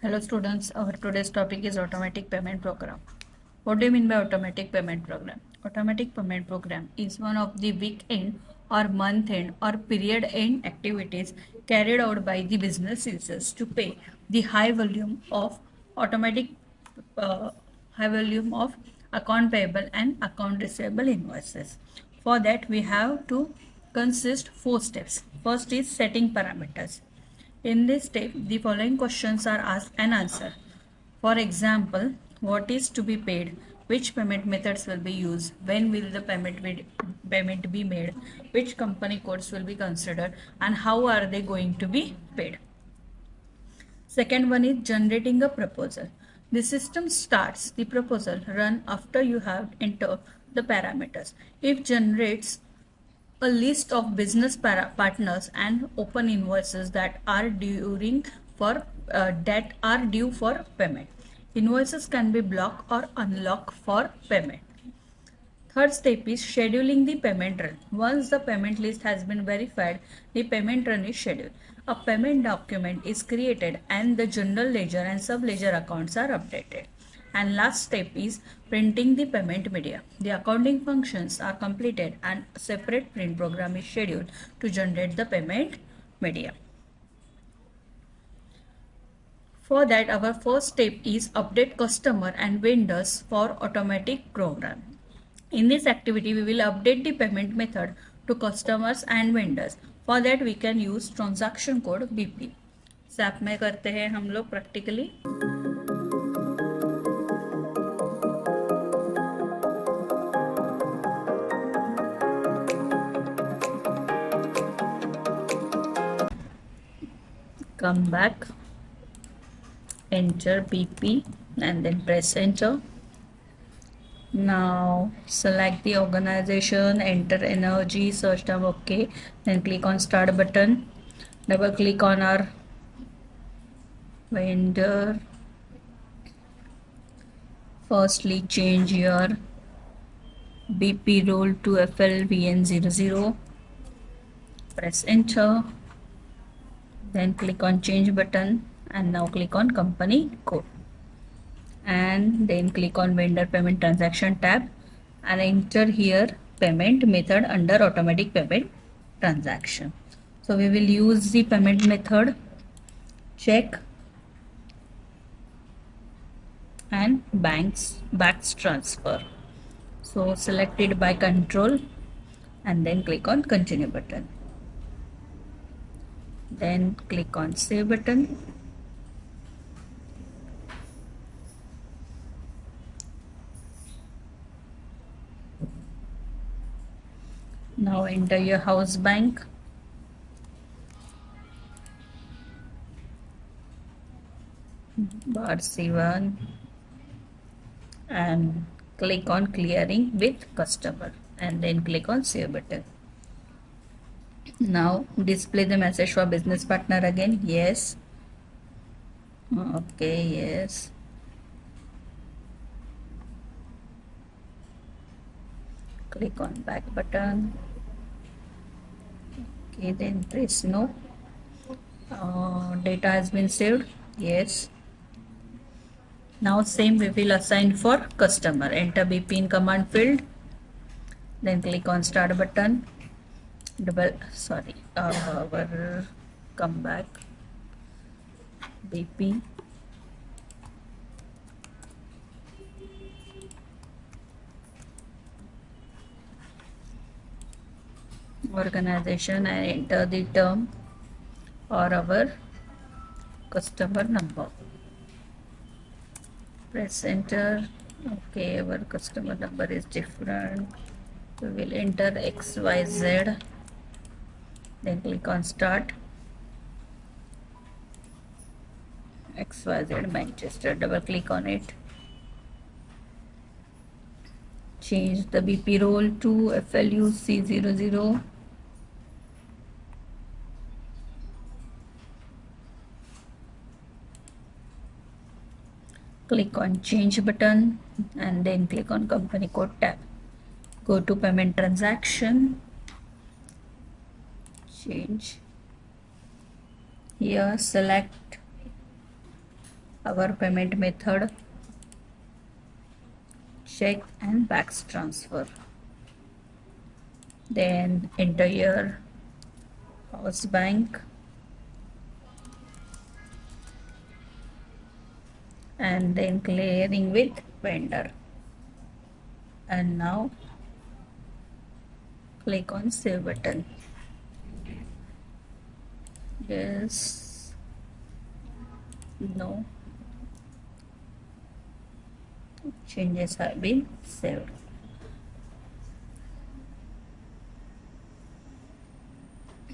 Hello students, our today's topic is automatic payment program. What do you mean by automatic payment program? Automatic payment program is one of the weekend or month end or period end activities carried out by the business users to pay the automatic uh, high volume of account payable and account receivable invoices. For that we have to consist four steps. First is setting parameters. In this step, the following questions are asked and answered. For example, what is to be paid? Which payment methods will be used? When will the payment be made? Which company codes will be considered? And how are they going to be paid? Second one is generating a proposal. The system starts the proposal run after you have entered the parameters. It generates a list of business partners and open invoices that are due for payment. Invoices can be blocked or unlocked for payment. Third step is scheduling the payment run. Once the payment list has been verified, the payment run is scheduled. A payment document is created and the general ledger and sub-ledger accounts are updated. And last step is printing the payment media. The accounting functions are completed and a separate print program is scheduled to generate the payment media. For that, our first step is update customer and vendors for automatic program. In this activity, we will update the payment method to customers and vendors. For that, we can use transaction code BP. SAP में करते हैं हम लोग practically. Come back, enter BP and then press enter. Now select the organization, enter energy, search term OK, then click on start button, double click on our vendor. Firstly change your BP role to FLVN00, press enter, then click on change button and now click on company code and then click on vendor payment transaction tab and enter here payment method under automatic payment transaction. So we will use the payment method check and banks transfer. So select it by control and then click on continue button. Then click on save button. Now enter your house bank. Bar C1 and click on clearing with customer and then click on save button. Now display the message for business partner again. Yes. Okay, yes. Click on back button. Okay, then press no. Data has been saved. Yes. Now same we will assign for customer. Enter BP in command field. Then click on start button. Come back. BP. Organization and enter the term or our customer number. Press enter. Okay, our customer number is different. We will enter XYZ. Then click on start. XYZ Manchester. Double click on it. Change the BP role to FLUC00. Click on change button and then click on company code tab. Go to payment transaction. Change. Here select our payment method, check and back transfer. Then enter your house bank and then clearing with vendor. And now click on save button. Yes, no, changes have been saved.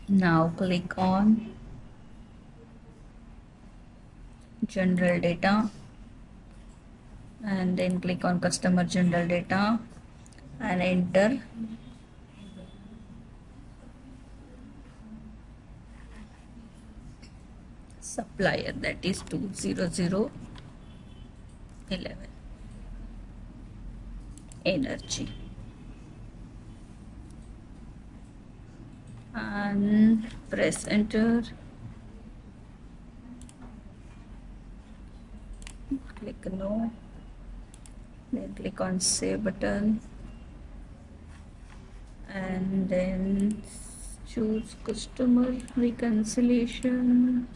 Now click on general data and then click on customer general data and enter supplier, that is 20011 energy, and press enter. Click no, then click on save button and then choose customer reconciliation.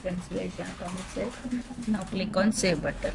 Reconciliation account set. Now click on save button.